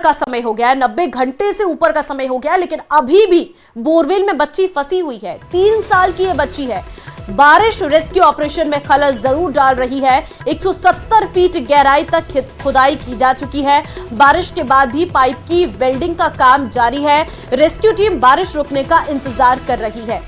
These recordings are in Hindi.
का समय हो गया है, 90 घंटे से ऊपर का समय हो गया है, लेकिन अभी भी बोरवेल में बच्ची फंसी हुई है। 3 साल की ये बच्ची है। बारिश रेस्क्यू ऑपरेशन में खलल जरूर डाल रही है। 170 फीट गहराई तक खुदाई की जा चुकी है। बारिश के बाद भी पाइप की वेल्डिंग का काम जारी है। रेस्क्यू टीम बारिश रुकने का इंतजार कर रही है।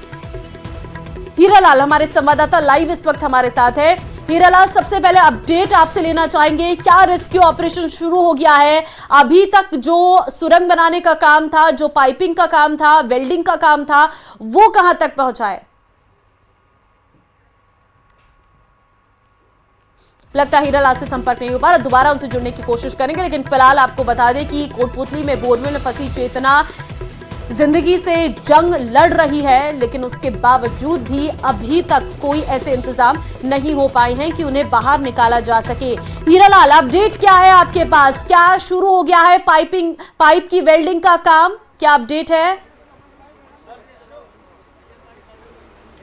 हीरालाल हमारे संवाददाता लाइव इस वक्त हमारे साथ है। हीरालाल, सबसे पहले अपडेट आपसे लेना चाहेंगे, क्या रेस्क्यू ऑपरेशन शुरू हो गया है? अभी तक जो सुरंग बनाने का काम था, जो पाइपिंग का काम था, वेल्डिंग का काम था, वो कहां तक पहुंचा है? लगता है हीरालाल से संपर्क नहीं हो पा रहा, दोबारा उनसे जुड़ने की कोशिश करेंगे। लेकिन फिलहाल आपको बता दें कि कोटपुतली में बोरवेल में फंसी चेतना जिंदगी से जंग लड़ रही है, लेकिन उसके बावजूद भी अभी तक कोई ऐसे इंतजाम नहीं हो पाए हैं कि उन्हें बाहर निकाला जा सके। हीरालाल, अपडेट क्या है आपके पास? क्या शुरू हो गया है पाइप की वेल्डिंग का काम? क्या अपडेट है?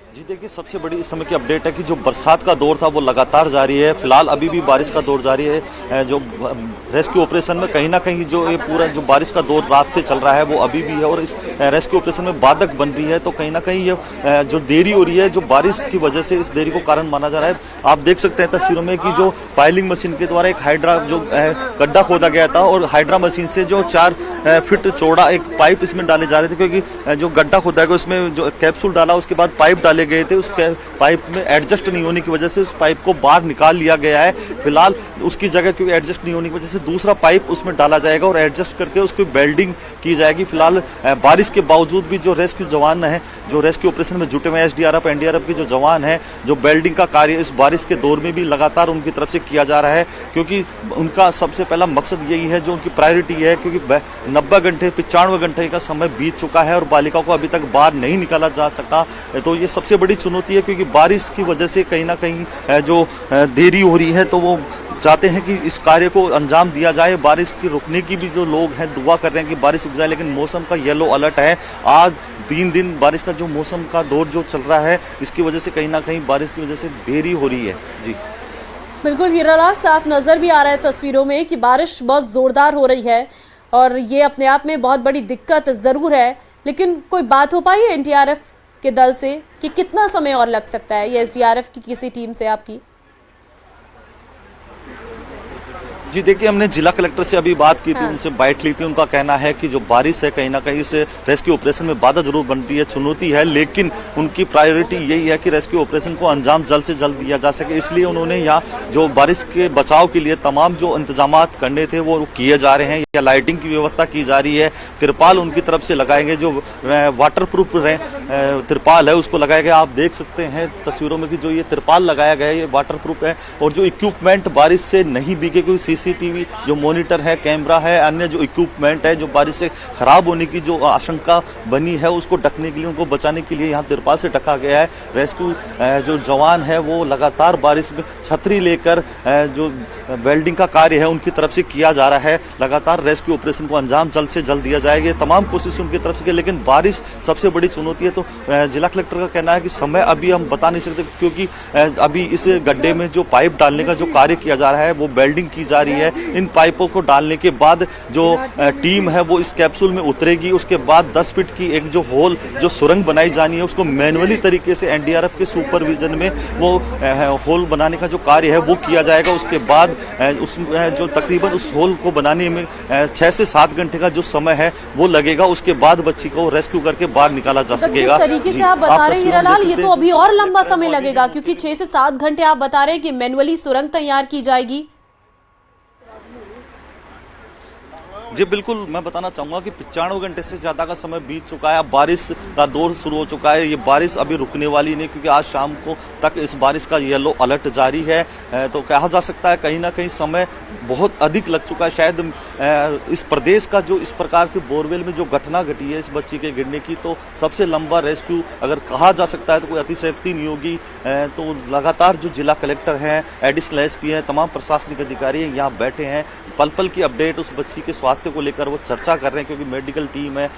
जी देखिए, सबसे बड़ी इस समय की अपडेट है कि जो बरसात का दौर था वो लगातार जारी है। फिलहाल अभी भी बारिश का दौर जारी है। जो रेस्क्यू ऑपरेशन में कहीं ना कहीं जो ये पूरा जो बारिश का दौर रात से चल रहा है वो अभी भी है, और इस रेस्क्यू ऑपरेशन में बाधक बन रही है। तो कहीं ना कहीं ये जो देरी हो रही है, जो बारिश की वजह से इस देरी को कारण माना जा रहा है। आप देख सकते हैं तस्वीरों में कि जो पाइलिंग मशीन के द्वारा एक हाइड्रा जो गड्ढा खोदा गया था, और हाइड्रा मशीन से जो 4 फीट चौड़ा एक पाइप इसमें डाले जा रहे थे, क्योंकि जो गड्ढा खोदा गया उसमें जो कैप्सूल डाला उसके बाद पाइप डाले गए थे। उस पाइप में एडजस्ट नहीं होने की वजह से उस पाइप को बाहर निकाल लिया गया है। फिलहाल उसकी जगह क्योंकि एडजस्ट नहीं होने की वजह से दूसरा पाइप उसमें डाला जाएगा और एडजस्ट करके उसकी वेल्डिंग की जाएगी। फिलहाल बारिश के बावजूद भी जो रेस्क्यू जवान हैं, जो रेस्क्यू ऑपरेशन में जुटे हुए एसडीआरएफ एनडीआरएफ के जो जवान हैं, जो वेल्डिंग का कार्य इस बारिश के दौर में भी लगातार उनकी तरफ से किया जा रहा है, क्योंकि उनका सबसे पहला मकसद यही है, जो उनकी प्रायोरिटी है, क्योंकि 90 घंटे 95 घंटे का समय बीत चुका है और बालिका को अभी तक बाहर नहीं निकाला जा सका। तो ये सबसे बड़ी चुनौती है, क्योंकि बारिश की वजह से कहीं ना कहीं जो देरी हो रही है, तो वो चाहते हैं कि इस कार्य को अंजाम दिया जाए। बारिश की रुकने की भी जो लोग हैं दुआ कर रहे हैं कि बारिश रुक जाए, लेकिन मौसम का येलो अलर्ट है। आज 3 दिन बारिश का जो मौसम का दौर जो चल रहा है, इसकी वजह से कहीं ना कहीं बारिश की वजह से देरी हो रही है। जी बिल्कुल हीरालाल, साफ नजर भी आ रहा है तस्वीरों में कि बारिश बहुत जोरदार हो रही है, और ये अपने आप में बहुत बड़ी दिक्कत जरूर है। लेकिन कोई बात हो पाई है एनडीआरएफ के दल से कि कितना समय और लग सकता है, ये एसडीआरएफ की किसी टीम से आपकी? जी देखिए, हमने जिला कलेक्टर से अभी बात की थी, उनसे बाइट ली थी। उनका कहना है कि जो बारिश है कहीं ना कहीं से रेस्क्यू ऑपरेशन में बाधा जरूर बन रही है, चुनौती है, लेकिन उनकी प्रायोरिटी यही है कि रेस्क्यू ऑपरेशन को अंजाम जल्द से जल्द दिया जा सके। इसलिए उन्होंने यहाँ जो बारिश के बचाव के लिए तमाम जो इंतजाम करने थे वो किए जा रहे हैं, या लाइटिंग की व्यवस्था की जा रही है। तिरपाल उनकी तरफ से लगाएंगे, जो वाटर प्रूफ तिरपाल है उसको लगाया गया। आप देख सकते हैं तस्वीरों में कि जो ये तिरपाल लगाया गया है ये वाटर प्रूफ है, और जो इक्विपमेंट बारिश से नहीं भीगे, क्योंकि सीसीटीवी जो मॉनिटर है, कैमरा है, अन्य जो इक्विपमेंट है जो बारिश से खराब होने की जो आशंका बनी है उसको ढकने के लिए, उनको बचाने के लिए यहाँ तिरपाल से ढका गया है। रेस्क्यू जो जवान है वो लगातार बारिश में छतरी लेकर जो वेल्डिंग का कार्य है उनकी तरफ से किया जा रहा है। लगातार रेस्क्यू ऑपरेशन को अंजाम जल्द से जल्द दिया जाएगा, तमाम कोशिश उनकी तरफ से, लेकिन बारिश सबसे बड़ी चुनौती है। तो जिला कलेक्टर का कहना है कि समय अभी हम बता नहीं सकते, क्योंकि अभी इस गड्ढे में जो पाइप डालने का जो कार्य किया जा रहा है वो वेल्डिंग की जा रही है। इन पाइपों को डालने के बाद जो टीम है वो इस कैप्सूल में उतरेगी, उसके बाद 10 फीट की एक जो होल जो सुरंग बनाई जानी है उसको मैनुअली तरीके से एनडीआरएफ के सुपरविजन में वो होल बनाने का जो कार्य है वो किया जाएगा। उसके बाद उसमें जो तकरीबन उस होल को बनाने में 6 से 7 घंटे का जो समय है वो लगेगा। उसके बाद बच्ची को रेस्क्यू करके बाहर निकाला जा सकेगा। जिस तरीके से आप बता रहे हैं हीरालाल, ये तो अभी और लंबा समय लगेगा, क्योंकि 6 से 7 घंटे आप बता रहे हैं कि मैनुअली सुरंग तैयार की जाएगी। जी बिल्कुल, मैं बताना चाहूंगा कि 95 घंटे से ज्यादा का समय बीत चुका है। अब बारिश का दौर शुरू हो चुका है। ये बारिश अभी रुकने वाली नहीं, क्योंकि आज शाम को तक इस बारिश का येलो अलर्ट जारी है। तो कहा जा सकता है कहीं ना कहीं समय बहुत अधिक लग चुका है। शायद इस प्रदेश का जो इस प्रकार से बोरवेल में जो घटना घटी है इस बच्ची के गिरने की, तो सबसे लंबा रेस्क्यू अगर कहा जा सकता है तो कोई अतिशयोक्ति नहीं होगी। तो लगातार जो जिला कलेक्टर हैं, एडिशनल एसपी हैं, तमाम प्रशासनिक अधिकारी हैं यहाँ बैठे हैं, पल पल की अपडेट उस बच्ची के स्वास्थ्य को लेकर वो चर्चा कर रहे हैं, क्योंकि मेडिकल टीम है,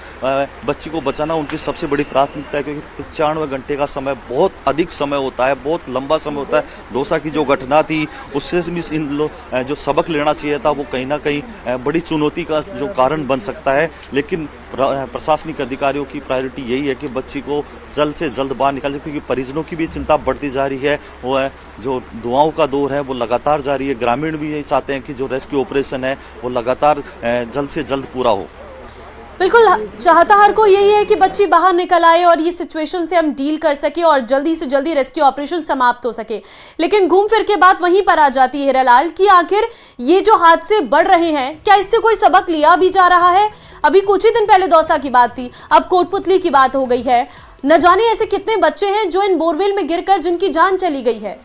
बच्ची को बचाना उनकी सबसे बड़ी प्राथमिकता है, क्योंकि 95 घंटे का समय बहुत अधिक समय होता है, बहुत लंबा समय होता है। दौसा की जो घटना थी उससे इन लोग जो सबक लेना चाहिए था, वो कहीं ना कहीं बड़ी चुनौती का जो कारण बन सकता है। लेकिन प्रशासनिक अधिकारियों की प्रायोरिटी यही है कि बच्ची को जल्द से जल्द बाहर निकालें, क्योंकि परिजनों की भी चिंता बढ़ती जा रही है। वो है जो दुआओं का दौर है वो लगातार जारी है। ग्रामीण भी यही चाहते हैं कि जो रेस्क्यू ऑपरेशन है वो लगातार जल्द से जल्द पूरा हो। बिल्कुल, चाहता हर को यही है कि बच्ची बाहर निकल आए और ये सिचुएशन से हम डील कर सके और जल्दी से जल्दी रेस्क्यू ऑपरेशन समाप्त हो सके। लेकिन घूम फिर के बात वहीं पर आ जाती है हीरालाल कि आखिर ये जो हादसे बढ़ रहे हैं, क्या इससे कोई सबक लिया भी जा रहा है? अभी कुछ ही दिन पहले दौसा की बात थी, अब कोटपुतली की बात हो गई है। न जाने ऐसे कितने बच्चे हैं जो इन बोरवेल में गिरकर जिनकी जान चली गई है।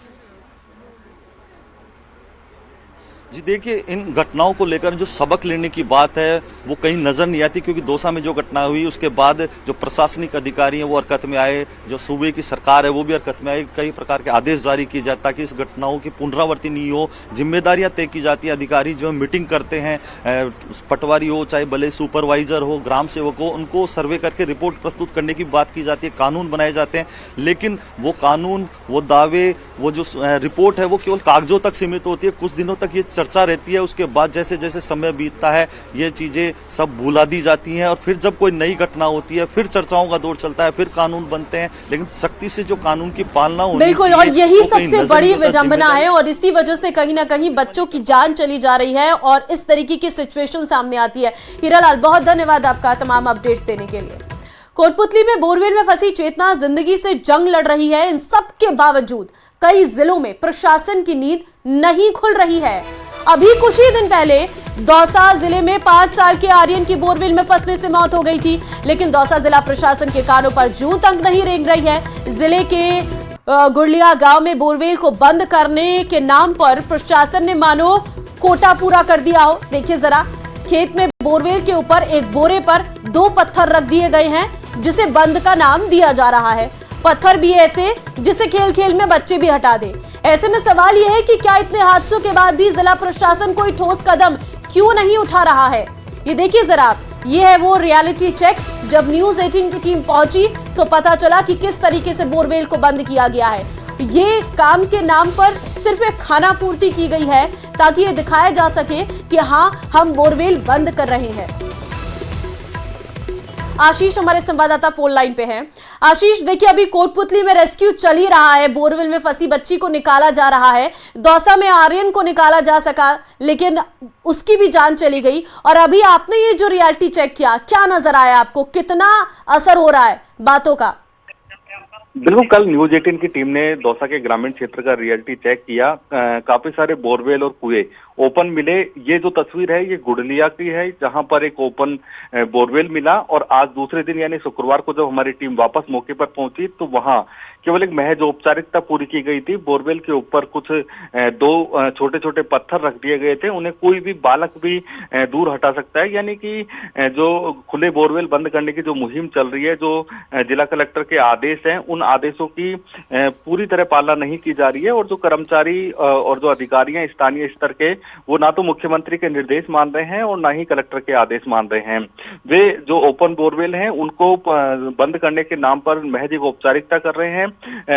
जी देखिए, इन घटनाओं को लेकर जो सबक लेने की बात है वो कहीं नजर नहीं आती, क्योंकि दौसा में जो घटना हुई उसके बाद जो प्रशासनिक अधिकारी हैं वो हरकत में आए, जो सूबे की सरकार है वो भी हरकत में आई। कई प्रकार के आदेश जारी किए जाए ताकि इस घटनाओं की पुनरावृत्ति नहीं हो। जिम्मेदारियां तय की जाती है। अधिकारी जो मीटिंग करते हैं, पटवारी हो चाहे भले सुपरवाइजर हो, ग्राम सेवक हो, उनको सर्वे करके रिपोर्ट प्रस्तुत करने की बात की जाती है। कानून बनाए जाते हैं, लेकिन वो कानून, वो दावे, वो जो रिपोर्ट है वो केवल कागजों तक सीमित होती है। कुछ दिनों तक ये चर्चा रहती है, उसके बाद जैसे जैसे समय बीतता है ये चीजें सब भुला दी जाती हैं, और फिर जब कोई नई घटना होती है फिर चर्चाओं का दौर चलता है, फिर कानून बनते हैं, लेकिन सख्ती से जो कानून की पालना होनी बिल्कुल, और यही सबसे बड़ी विडंबना है और इसी वजह से कहीं ना कहीं बच्चों की जान चली जा रही है और इस तरीके की सिचुएशन सामने आती है। हीरालाल, बहुत धन्यवाद आपका तमाम अपडेट्स देने के लिए। कोटपुतली में बोरवेल में फंसी चेतना जिंदगी से जंग लड़ रही है। इन सब के बावजूद कई जिलों में प्रशासन की नींद नहीं खुल रही है। अभी कुछ ही दिन पहले दौसा जिले में 5 साल के आर्यन की बोरवेल में फंसने से मौत हो गई थी, लेकिन दौसा जिला प्रशासन के कानों पर जूं तक नहीं रेंग रही है। जिले के गुड़लिया गांव में बोरवेल को बंद करने के नाम पर प्रशासन ने मानो कोटा पूरा कर दिया हो। देखिए जरा, खेत में बोरवेल के ऊपर एक बोरे पर 2 पत्थर रख दिए गए हैं जिसे बंद का नाम दिया जा रहा है। पत्थर भी ऐसे जिसे खेल खेल में बच्चे भी हटा दे। ऐसे में सवाल यह है कि क्या इतने हादसों के बाद भी जिला प्रशासन कोई ठोस कदम क्यों नहीं उठा रहा है? ये देखिए जरा, ये है वो रियलिटी चेक। जब न्यूज़ 18 की टीम पहुंची तो पता चला कि किस तरीके से बोरवेल को बंद किया गया है। ये काम के नाम पर सिर्फ एक खाना पूर्ति की गई है ताकि ये दिखाया जा सके कि हाँ, हम बोरवेल बंद कर रहे हैं। आशीष हमारे संवाददाता फोन लाइन पे हैं। आशीष, देखिए अभी कोटपुतली में रेस्क्यू चल ही रहा है, बोरवेल में फंसी बच्ची को निकाला जा रहा है। दौसा में आर्यन को निकाला जा सका लेकिन उसकी भी जान चली गई। और अभी आपने ये जो रियलिटी चेक किया, क्या नजर आया आपको? कितना असर हो रहा है बातों का? बिल्कुल, कल न्यूज 18 की टीम ने दौसा के ग्रामीण क्षेत्र का रियलिटी चेक किया। काफी सारे बोरवेल और कुएं ओपन मिले। ये जो तस्वीर है ये गुड़लिया की है, जहां पर एक ओपन बोरवेल मिला। और आज दूसरे दिन यानी शुक्रवार को जब हमारी टीम वापस मौके पर पहुंची तो वहां केवल एक महज औपचारिकता पूरी की गई थी। बोरवेल के ऊपर कुछ 2 छोटे छोटे पत्थर रख दिए गए थे, उन्हें कोई भी बालक भी दूर हटा सकता है। यानी कि जो खुले बोरवेल बंद करने की जो मुहिम चल रही है, जो जिला कलेक्टर के आदेश हैं, उन आदेशों की पूरी तरह पालना नहीं की जा रही है। और जो कर्मचारी और जो अधिकारी हैं स्थानीय स्तर के, वो ना तो मुख्यमंत्री के निर्देश मान रहे हैं और ना ही कलेक्टर के आदेश मान रहे हैं। वे जो ओपन बोरवेल हैं उनको बंद करने के नाम पर महज एक औपचारिकता कर रहे हैं।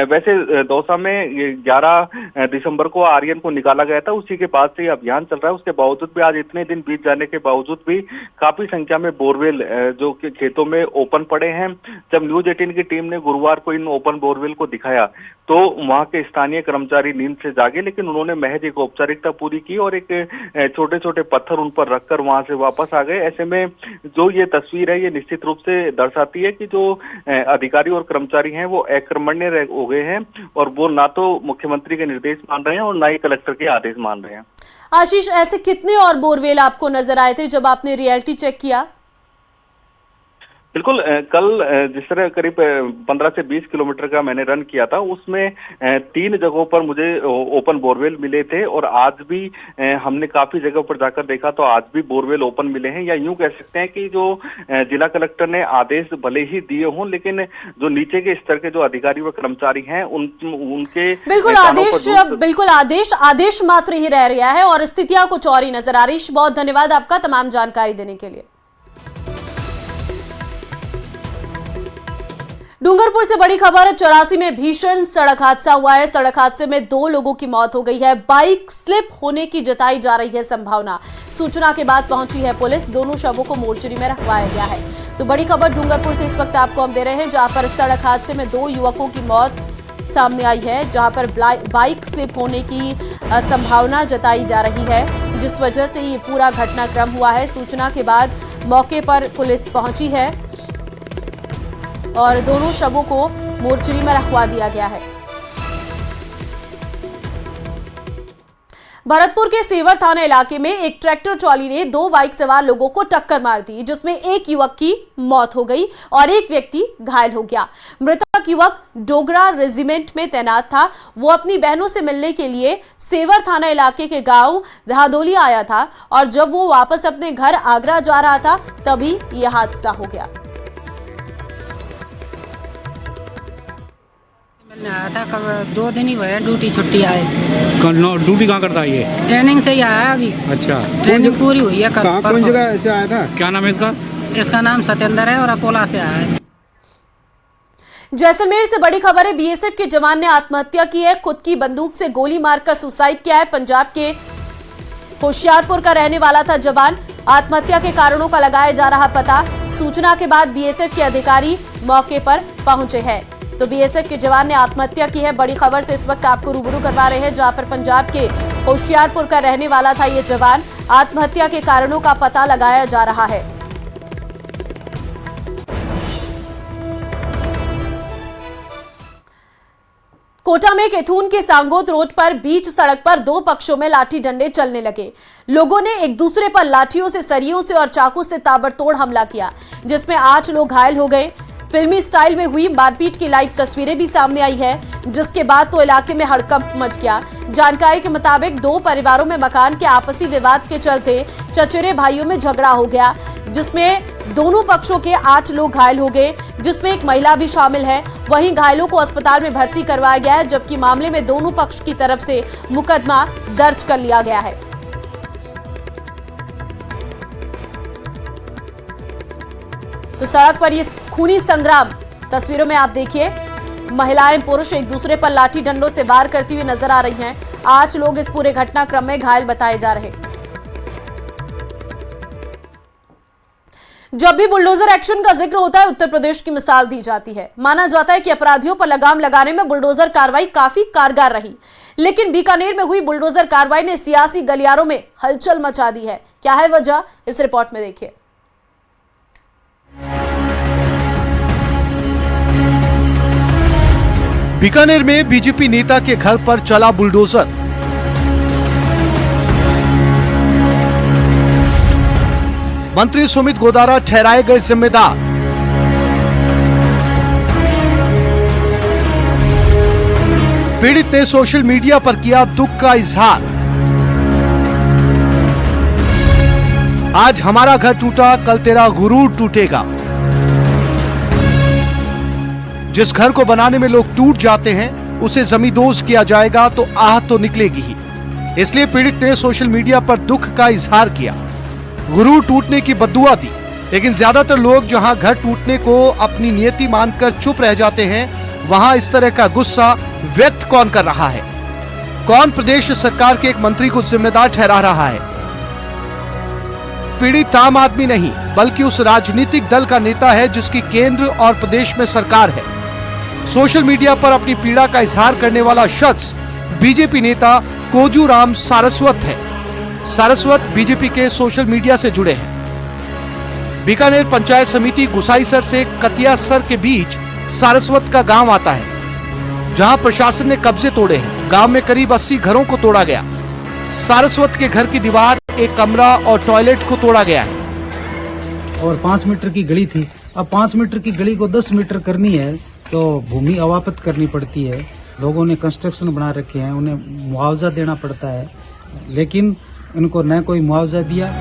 वैसे दौसा में 11 दिसंबर को आर्यन को निकाला गया था, उसी के बाद से अभियान चल रहा है। उसके बावजूद भी आज इतने दिन बीत जाने के बावजूद भी काफी संख्या में बोरवेल जो खेतों में ओपन पड़े हैं। जब न्यूज 18 की टीम ने गुरुवार को इन ओपन बोरवेल को दिखाया तो वहां के स्थानीय कर्मचारी नींद से जागे, लेकिन उन्होंने महज एक औपचारिकता पूरी की और एक छोटे छोटे पत्थर उन पर रखकर वहां से वापस आ गए। ऐसे में जो ये तस्वीर है ये निश्चित रूप से दर्शाती है कि जो अधिकारी और कर्मचारी हैं वो अकर्मण्य हो गए हैं और वो ना तो मुख्यमंत्री के निर्देश मान रहे हैं और ना ही कलेक्टर के आदेश मान रहे हैं। आशीष, ऐसे कितने और बोरवेल आपको नजर आए थे जब आपने रियलिटी चेक किया? बिल्कुल कल जिस तरह करीब 15 से 20 किलोमीटर का मैंने रन किया था, उसमें 3 जगहों पर मुझे ओपन बोरवेल मिले थे और आज भी हमने काफी जगहों पर जाकर देखा तो आज भी बोरवेल ओपन मिले हैं। या यूं कह सकते हैं कि जो जिला कलेक्टर ने आदेश भले ही दिए हों, लेकिन जो नीचे के स्तर के जो अधिकारी व कर्मचारी हैं उनके बिल्कुल आदेश मात्र ही रह रहा है और स्थितियां कुछ और ही नजर आ रही। बहुत धन्यवाद आपका तमाम जानकारी देने के लिए। डूंगरपुर से बड़ी खबर, 84 में भीषण सड़क हादसा हुआ है। सड़क हादसे में 2 लोगों की मौत हो गई है। बाइक स्लिप होने की जताई जा रही है संभावना। सूचना के बाद पहुंची है पुलिस, दोनों शवों को मोर्चरी में रखवाया गया है। तो बड़ी खबर डूंगरपुर से इस वक्त आपको हम दे रहे हैं, जहां पर सड़क हादसे में 2 युवकों की मौत सामने आई है, जहां पर बाइक स्लिप होने की संभावना जताई जा रही है, जिस वजह से ये पूरा घटनाक्रम हुआ है। सूचना के बाद मौके पर पुलिस पहुंची है और दोनों शवों को मोर्चरी में रखवा दिया गया है। भरतपुर के सेवर थाना इलाके में एक ट्रैक्टर ट्रॉली ने 2 बाइक सवार लोगों को टक्कर मार दी, जिसमें एक युवक की मौत हो गई और एक व्यक्ति घायल हो गया। मृतक युवक डोगरा रेजिमेंट में तैनात था। वो अपनी बहनों से मिलने के लिए सेवर थाना इलाके के गांव धादोली आया था और जब वो वापस अपने घर आगरा जा रहा था तभी यह हादसा हो गया। आया था कब 2 दिन ही हुए, ड्यूटी छुट्टी आए। ड्यूटी कहाँ करता है ये? ट्रेनिंग से ही आया अभी। अच्छा, ट्रेनिंग पूरी हुई है। कौन जगह से आया था? क्या नाम है इसका? इसका नाम सत्येंद्र है और अकोला से आया है। जैसलमेर से बड़ी खबर है, बीएसएफ के जवान ने आत्महत्या की है। खुद की बंदूक से गोली मारकर सुसाइड किया है। पंजाब के होशियारपुर का रहने वाला था जवान। आत्महत्या के कारणों का लगाया जा रहा पता। सूचना के बाद बीएसएफ के अधिकारी मौके पर पहुंचे हैं। तो बीएसएफ के जवान ने आत्महत्या की है। बड़ी खबर से इस वक्त आपको रूबरू करवा रहे हैं, जहां पर पंजाब के होशियारपुर का रहने वाला था ये जवान। आत्महत्या के कारणों का पता लगाया जा रहा है। कोटा में केथून के सांगोत रोड पर बीच सड़क पर 2 पक्षों में लाठी डंडे चलने लगे। लोगों ने एक दूसरे पर लाठियों से, सरियों से और चाकू से ताबड़तोड़ हमला किया, जिसमें 8 लोग घायल हो गए। फिल्मी स्टाइल में हुई मारपीट की लाइव तस्वीरें भी सामने आई है, जिसके बाद तो इलाके में हड़कंप मच गया। जानकारी के मुताबिक 2 परिवारों में मकान के आपसी विवाद के चलते चचेरे भाइयों में झगड़ा हो गया, जिसमें दोनों पक्षों के 8 लोग घायल हो गए, जिसमें एक महिला भी शामिल है। वहीं घायलों को अस्पताल में भर्ती करवाया गया है, जबकि मामले में दोनों पक्ष की तरफ से मुकदमा दर्ज कर लिया गया है। तो सड़क पर ये खूनी संग्राम तस्वीरों में आप देखिए, महिलाएं पुरुष एक दूसरे पर लाठी डंडों से वार करती हुई नजर आ रही हैं। 8 लोग इस पूरे घटनाक्रम में घायल बताए जा रहे। जब भी बुलडोजर एक्शन का जिक्र होता है, उत्तर प्रदेश की मिसाल दी जाती है। माना जाता है कि अपराधियों पर लगाम लगाने में बुलडोजर कार्रवाई काफी कारगर रही, लेकिन बीकानेर में हुई बुलडोजर कार्रवाई ने सियासी गलियारों में हलचल मचा दी है। क्या है वजह, इस रिपोर्ट में देखिए। बीकानेर में बीजेपी नेता के घर पर चला बुलडोजर। मंत्री सुमित गोदारा ठहराए गए जिम्मेदार। पीड़ित ने सोशल मीडिया पर किया दुख का इजहार। आज हमारा घर टूटा, कल तेरा गुरूर टूटेगा। जिस घर को बनाने में लोग टूट जाते हैं, उसे जमींदोज किया जाएगा तो आह तो निकलेगी ही। इसलिए पीड़ित ने सोशल मीडिया पर दुख का इजहार किया, गुरूर टूटने की बद्दुआ दी। लेकिन ज्यादातर लोग जहां घर टूटने को अपनी नियति मानकर चुप रह जाते हैं, वहां इस तरह का गुस्सा व्यक्त कौन कर रहा है? कौन प्रदेश सरकार के एक मंत्री को जिम्मेदार ठहरा रहा है? पीड़ित आम आदमी नहीं, बल्कि उस राजनीतिक दल का नेता है जिसकी केंद्र और प्रदेश में सरकार है। सोशल मीडिया पर अपनी पीड़ा का इजहार करने वाला शख्स बीजेपी नेता कोजूराम सारस्वत है। सारस्वत बीजेपी के सोशल मीडिया से जुड़े हैं। बीकानेर पंचायत समिति गुसाईसर से कतियासर के बीच सारस्वत का गांव आता है, जहां प्रशासन ने कब्जे तोड़े हैं। गांव में करीब 80 घरों को तोड़ा गया। सारस्वत के घर की दीवार, एक कमरा और टॉयलेट को तोड़ा गया है। और 5 मीटर की गली थी, अब 5 मीटर की गली को 10 मीटर करनी है तो भूमि अवापत करनी पड़ती है। लोगों ने कंस्ट्रक्शन बना रखे हैं, उन्हें मुआवजा देना पड़ता है, लेकिन इनको न कोई मुआवजा दिया।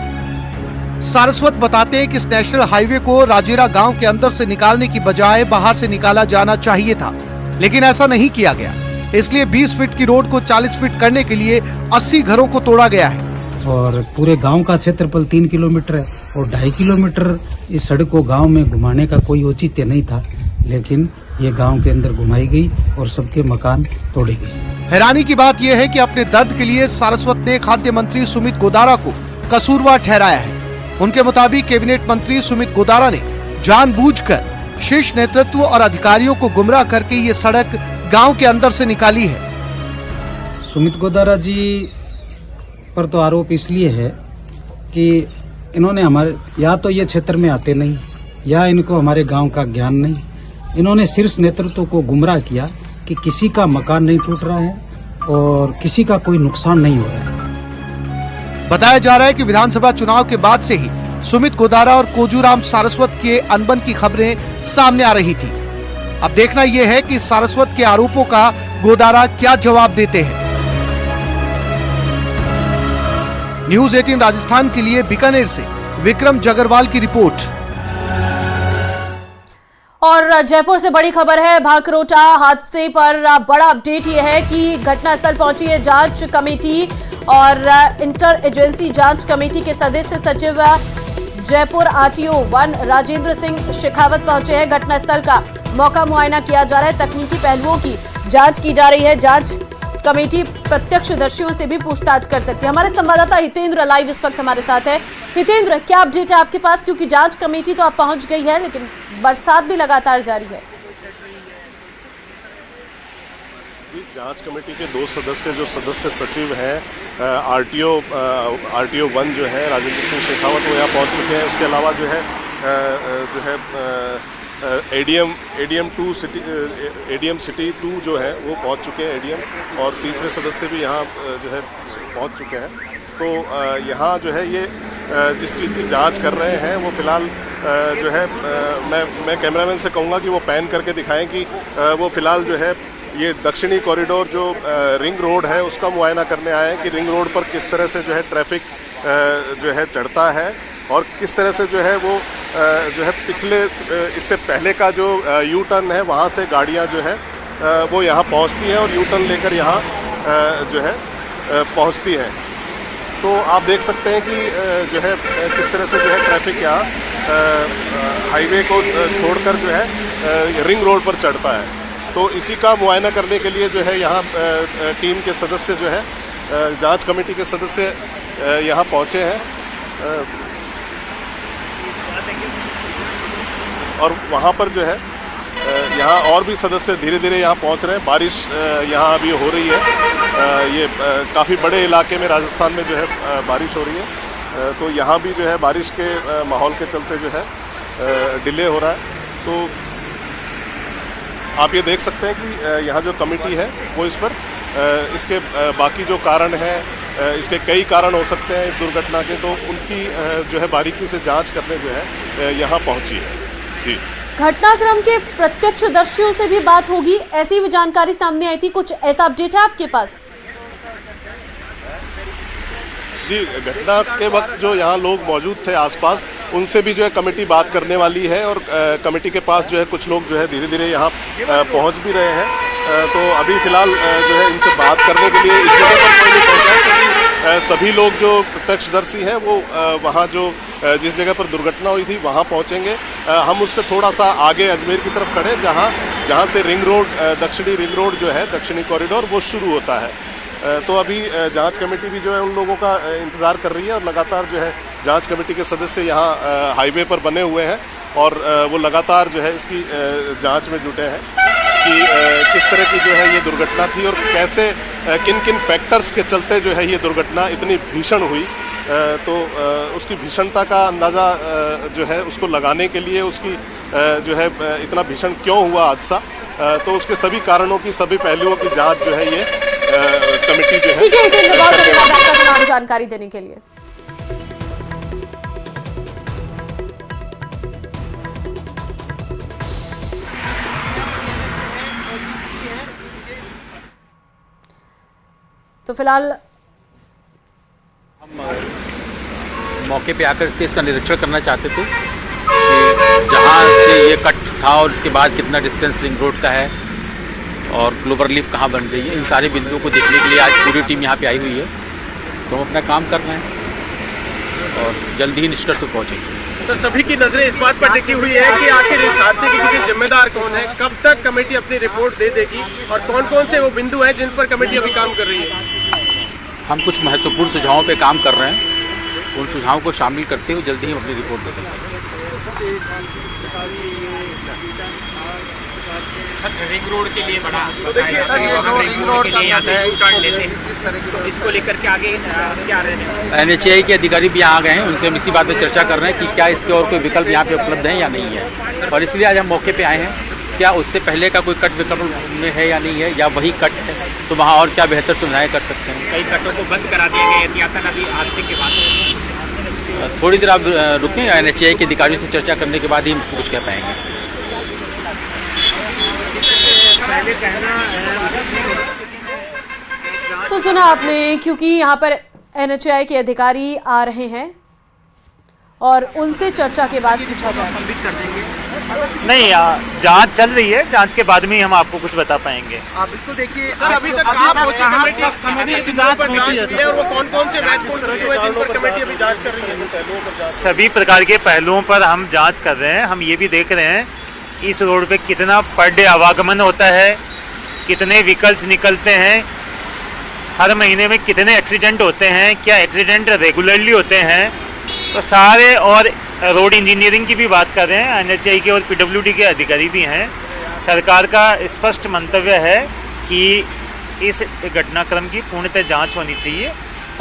सारस्वत बताते हैं कि इस नेशनल हाईवे को राजेरा गांव के अंदर से निकालने की बजाय बाहर से निकाला जाना चाहिए था, लेकिन ऐसा नहीं किया गया। इसलिए 20 फीट की रोड को 40 फीट करने के लिए 80 घरों को तोड़ा गया है। और पूरे गांव का क्षेत्रफल 3 किलोमीटर है और 2.5 किलोमीटर इस सड़क को गांव में घुमाने का कोई औचित्य नहीं था, लेकिन ये गांव के अंदर घुमाई गई और सबके मकान तोड़े गए। हैरानी की बात यह है कि अपने दर्द के लिए सारस्वत ने खाद्य मंत्री सुमित गोदारा को कसूरवार ठहराया है। उनके मुताबिक कैबिनेट मंत्री सुमित गोदारा ने जानबूझकर शीर्ष नेतृत्व और अधिकारियों को गुमराह करके ये सड़क गांव के अंदर से निकाली है। सुमित गोदारा जी पर तो आरोप इसलिए है कि इन्होंने हमारे या तो ये क्षेत्र में आते नहीं या इनको हमारे गांव का ज्ञान नहीं। इन्होंने शीर्ष नेतृत्व को गुमराह किया कि किसी का मकान नहीं टूट रहा है और किसी का कोई नुकसान नहीं हो रहा है। बताया जा रहा है कि विधानसभा चुनाव के बाद से ही सुमित गोदारा और कोजूराम सारस्वत के अनबन की खबरें सामने आ रही थी। अब देखना यह है कि सारस्वत के आरोपों का गोदारा क्या जवाब देते हैं। न्यूज़ 18 राजस्थान के लिए बीकानेर से विक्रम जगरवाल की रिपोर्ट। और जयपुर से बड़ी खबर है, भांकरोटा हादसे पर बड़ा अपडेट यह है कि घटनास्थल पहुंची है जांच कमेटी और इंटर एजेंसी जांच कमेटी के सदस्य सचिव जयपुर आरटीओ 1 राजेंद्र सिंह शेखावत पहुंचे हैं। घटनास्थल का मौका मुआयना किया जा रहा है, तकनीकी पहलुओं की जांच की जा रही है। जांच कमेटी प्रत्यक्षदर्शियों से भी पूछताछ कर सकती है। हमारे संवाददाता हितेंद्र लाइव इस वक्त हमारे साथ है। हितेंद्र, क्या अपडेट है आपके पास, क्योंकि जांच कमेटी तो अब पहुंच गई है लेकिन बरसात भी लगातार जारी है। जी, जांच कमेटी के 2 सदस्य जो सदस्य सचिव हैं आरटीओ 1 जो है राजेंद्र सिंह शेखावत, वो यहाँ पहुँच चुके हैं। उसके अलावा जो है एडीएम सिटी 2 जो है वो पहुंच चुके हैं एडीएम, और तीसरे सदस्य भी यहाँ जो है पहुंच चुके हैं। तो यहाँ जो है ये जिस चीज़ की जांच कर रहे हैं वो फिलहाल जो है मैं कैमरामैन से कहूँगा कि वो पैन करके दिखाएं कि वो फिलहाल जो है ये दक्षिणी कॉरिडोर जो रिंग रोड है उसका मुआयना करने आए हैं कि रिंग रोड पर किस तरह से जो है ट्रैफिक जो है चढ़ता है और किस तरह से जो है वो जो है पिछले इससे पहले का जो यू टर्न है वहाँ से गाड़ियाँ जो है वो यहाँ पहुँचती हैं और यू टर्न लेकर यहाँ जो है पहुँचती हैं। तो आप देख सकते हैं कि जो है किस तरह से जो है ट्रैफिक यहाँ हाईवे को छोड़कर जो है रिंग रोड पर चढ़ता है। तो इसी का मुआयना करने के लिए जो है यहाँ टीम के सदस्य जो है जांच कमेटी के सदस्य यहाँ पहुँचे हैं और वहाँ पर जो है यहाँ और भी सदस्य धीरे धीरे यहाँ पहुँच रहे हैं। बारिश यहाँ अभी हो रही है, ये काफ़ी बड़े इलाके में राजस्थान में जो है बारिश हो रही है, तो यहाँ भी जो है बारिश के माहौल के चलते जो है डिले हो रहा है। तो आप ये देख सकते हैं कि यहाँ जो कमेटी है वो इस पर इसके बाकी जो कारण हैं, इसके कई कारण हो सकते हैं इस दुर्घटना के, तो उनकी जो है बारीकी से जांच करने जो है यहाँ पहुँची है। जी, घटनाक्रम के प्रत्यक्षदर्शियों से भी बात होगी, ऐसी भी जानकारी सामने आई थी। कुछ ऐसा अपडेट है आपके पास? जी, घटना के वक्त जो यहाँ लोग मौजूद थे आसपास, उनसे भी जो है कमेटी बात करने वाली है और कमेटी के पास जो है कुछ लोग जो है धीरे धीरे यहाँ पहुँच भी रहे हैं। तो अभी फिलहाल जो है इनसे बात करने के लिए इस जगह पर कोई नहीं पहुँचा है, क्योंकि सभी लोग जो प्रत्यक्षदर्शी हैं वो वहाँ जो जिस जगह पर दुर्घटना हुई थी वहाँ पहुँचेंगे। हम उससे थोड़ा सा आगे अजमेर की तरफ खड़े, जहाँ से रिंग रोड दक्षिणी रिंग रोड जो है दक्षिणी कॉरिडोर वो शुरू होता है। तो अभी जांच कमेटी भी जो है उन लोगों का इंतज़ार कर रही है और लगातार जो है जांच कमेटी के सदस्य यहाँ हाईवे पर बने हुए हैं और वो लगातार जो है इसकी जांच में जुटे हैं कि किस तरह की जो है ये दुर्घटना थी और कैसे किन किन फैक्टर्स के चलते जो है ये दुर्घटना इतनी भीषण हुई। तो उसकी भीषणता का अंदाज़ा जो है उसको लगाने के लिए उसकी जो है इतना भीषण क्यों हुआ हादसा, तो उसके सभी कारणों की सभी पहलुओं की जांच जो है ये कमेटी जो है। ठीक है, बहुत धन्यवाद आपका तमाम जानकारी देने के लिए। तो फिलहाल मौके पे आकर के इसका निरीक्षण करना चाहते थे कि जहाँ से ये कट था और इसके बाद कितना डिस्टेंस रिंग रोड का है और क्लोवर लीफ कहाँ बन रही है, इन सारे बिंदुओं को देखने के लिए आज पूरी टीम यहाँ पे आई हुई है। तो हम अपना काम कर रहे हैं और जल्दी ही निष्कर्ष पर पहुँचेंगे। सर, सभी की नजरें इस बात पर टिकी हुई है कि आखिर इस हादसे के पीछे जिम्मेदार कौन है, कब तक कमेटी अपनी रिपोर्ट दे देगी और कौन कौन से वो बिंदु हैं जिन पर कमेटी अभी काम कर रही है। हम कुछ महत्वपूर्ण सुझावों पे काम कर रहे हैं, उन सुझावों को शामिल करते हुए जल्दी ही अपनी रिपोर्ट दे देंगे। रिंग रोड के लिए बड़ा रिंग रोड के लिए यहाँ से टर्न लेते हैं, इसको लेकर के आगे क्या रहे हैं। NHAI के अधिकारी भी यहाँ आ गए हैं, उनसे हम इसी बात पे चर्चा कर रहे हैं कि क्या इसके और कोई विकल्प यहाँ पे उपलब्ध है या नहीं है, और इसलिए आज हम मौके पे आए हैं। क्या उससे पहले का कोई कट विकल्प में है या नहीं है, या वही कट है तो वहाँ और क्या बेहतर सुविधाएं कर सकते हैं। कई कटों को बंद करा दिया गया एहतियातन अभी हादसे के बाद। थोड़ी देर आप रुकें, NHAI के अधिकारियों से चर्चा करने के बाद ही हम कुछ कह पाएंगे। तो सुना आपने, क्योंकि यहाँ पर NHAI के अधिकारी आ रहे हैं और उनसे चर्चा के बाद पूछा जाएगा। नहीं, जांच चल रही है, जांच के बाद में ही हम आपको कुछ बता पाएंगे। आप बिल्कुल देखिए सर, अभी तक कहाँ पहुंची कमेटी जांच पहुंची है और वो कौन कौन से महत्वपूर्ण बिंदु हैं जिन पर कमेटी अभी जांच कर रही है। सभी प्रकार के पहलुओं पर हम जांच कर रहे हैं। हम ये भी देख रहे हैं इस रोड पे कितना पर डे आवागमन होता है, कितने व्हीकल्स निकलते हैं, हर महीने में कितने एक्सीडेंट होते हैं, क्या एक्सीडेंट रेगुलरली होते हैं, तो सारे, और रोड इंजीनियरिंग की भी बात कर रहे हैं। NHAI के और PWD के अधिकारी भी हैं। सरकार का स्पष्ट मंतव्य है कि इस घटनाक्रम की पूर्णतः जांच होनी चाहिए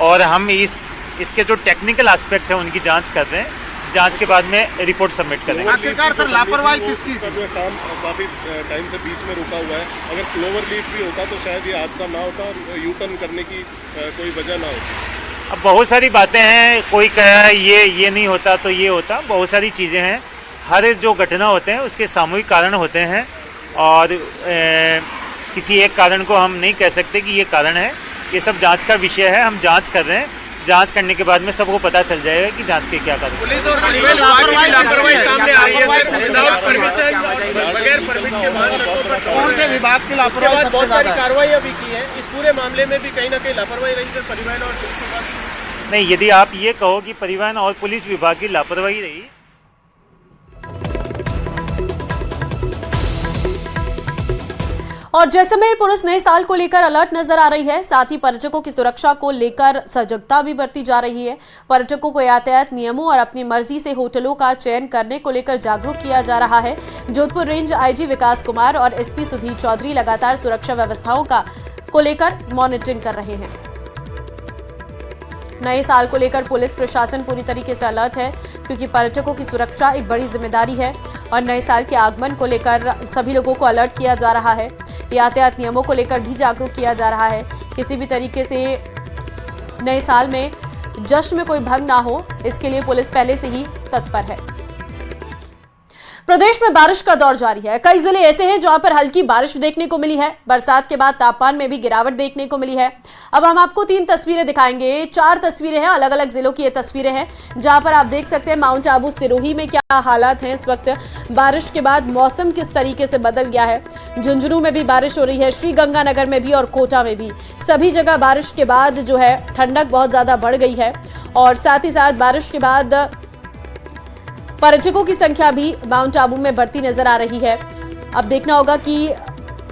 और हम इसके जो टेक्निकल एस्पेक्ट है उनकी जांच कर रहे हैं। जांच के बाद में रिपोर्ट सबमिट करेंगे। आखिरकार सर लापरवाही किसकी? काम काफी टाइम से बीच में रुका हुआ है, अगर क्लोवर लीफ भी होता तो शायद ये हादसा ना होता और यू टर्न करने की कोई वजह ना होती। अब बहुत सारी बातें हैं, कोई कहे ये नहीं होता तो ये होता, बहुत सारी चीज़ें हैं। हर जो घटना होते हैं उसके सामूहिक कारण होते हैं और किसी एक कारण को हम नहीं कह सकते कि ये कारण है। ये सब जांच का विषय है, हम जांच कर रहे हैं। जांच करने के बाद में सबको पता चल जाएगा कि जांच के क्या कारण। पुलिस और लापरवाही सामने आ रही है विदाउट परमिशन, बगैर परमिट के बाद कौन से विभाग की लापरवाही बहुत सारी कार्रवाई अभी की है। इस पूरे मामले में भी कहीं ना कहीं लापरवाही रही है परिवहन और पुलिस विभाग। नहीं, यदि आप ये कहो कि परिवहन और पुलिस विभाग की लापरवाही रही, और जैसलमेर पुलिस नए साल को लेकर अलर्ट नजर आ रही है, साथ ही पर्यटकों की सुरक्षा को लेकर सजगता भी बरती जा रही है। पर्यटकों को यातायात नियमों और अपनी मर्जी से होटलों का चयन करने को लेकर जागरूक किया जा रहा है। जोधपुर रेंज IG विकास कुमार और SP सुधीर चौधरी लगातार सुरक्षा व्यवस्थाओं को लेकर मॉनिटरिंग कर रहे हैं। नए साल को लेकर पुलिस प्रशासन पूरी तरीके से अलर्ट है, क्योंकि पर्यटकों की सुरक्षा एक बड़ी जिम्मेदारी है और नए साल के आगमन को लेकर सभी लोगों को अलर्ट किया जा रहा है। यातायात नियमों को लेकर भी जागरूक किया जा रहा है। किसी भी तरीके से नए साल में जश्न में कोई भंग ना हो, इसके लिए पुलिस पहले से ही तत्पर है। प्रदेश में बारिश का दौर जारी है। कई जिले ऐसे हैं जहां पर हल्की बारिश देखने को मिली है। बरसात के बाद तापमान में भी गिरावट देखने को मिली है। अब हम आपको 3 तस्वीरें दिखाएंगे। 4 तस्वीरें हैं, अलग अलग जिलों की ये तस्वीरें हैं, जहां पर आप देख सकते हैं माउंट आबू सिरोही में क्या हालात हैं इस वक्त। बारिश के बाद मौसम किस तरीके से बदल गया है। झुंझुनू में भी बारिश हो रही है, श्रीगंगानगर में भी और कोटा में भी। सभी जगह बारिश के बाद जो है ठंडक बहुत ज्यादा बढ़ गई है और साथ ही साथ बारिश के बाद पर्यटकों की संख्या भी माउंट आबू में बढ़ती नजर आ रही है। अब देखना होगा कि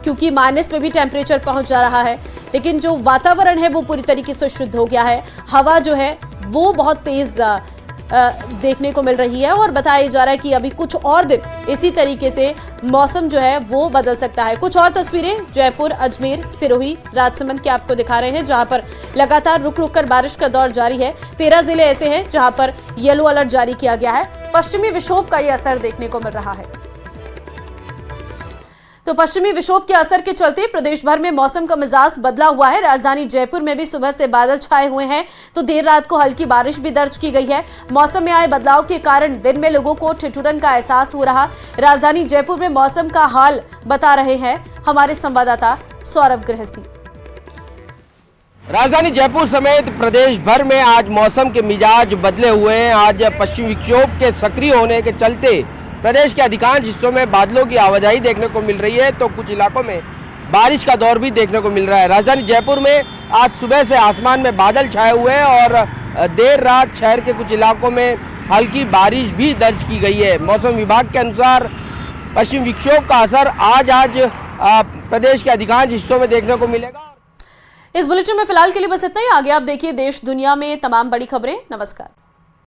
क्योंकि माइनस पे भी टेम्परेचर पहुंच जा रहा है, लेकिन जो वातावरण है वो पूरी तरीके से शुद्ध हो गया है। हवा जो है वो बहुत तेज देखने को मिल रही है और बताया जा रहा है कि अभी कुछ और दिन इसी तरीके से मौसम जो है वो बदल सकता है। कुछ और तस्वीरें जयपुर, अजमेर, सिरोही, राजसमंद की आपको दिखा रहे हैं, जहां पर लगातार रुक रुक कर बारिश का दौर जारी है। 13 जिले ऐसे हैं जहां पर येलो अलर्ट जारी किया गया है। पश्चिमी विक्षोभ का यह असर देखने को मिल रहा है। तो पश्चिमी विक्षोभ के असर के चलते प्रदेश भर में मौसम का मिजाज बदला हुआ है। राजधानी जयपुर में भी सुबह से बादल छाए हुए हैं, तो देर रात को हल्की बारिश भी दर्ज की गई है। मौसम में आए बदलाव के कारण दिन में लोगों को ठिठुरन का एहसास हो रहा। राजधानी जयपुर में मौसम का हाल बता रहे हैं हमारे संवाददाता सौरभ गृहस्थी। राजधानी जयपुर समेत प्रदेश भर में आज मौसम के मिजाज बदले हुए हैं। आज पश्चिमी विक्षोभ के सक्रिय होने के चलते प्रदेश के अधिकांश हिस्सों में बादलों की आवाजाही देखने को मिल रही है, तो कुछ इलाकों में बारिश का दौर भी देखने को मिल रहा है। राजधानी जयपुर में आज सुबह से आसमान में बादल छाए हुए हैं और देर रात शहर के कुछ इलाकों में हल्की बारिश भी दर्ज की गई है। मौसम विभाग के अनुसार पश्चिमी विक्षोभ का असर आज प्रदेश के अधिकांश हिस्सों में देखने को मिलेगा। इस बुलेटिन में फिलहाल के लिए बस इतना ही। आगे आप देखिए देश दुनिया में तमाम बड़ी खबरें। नमस्कार।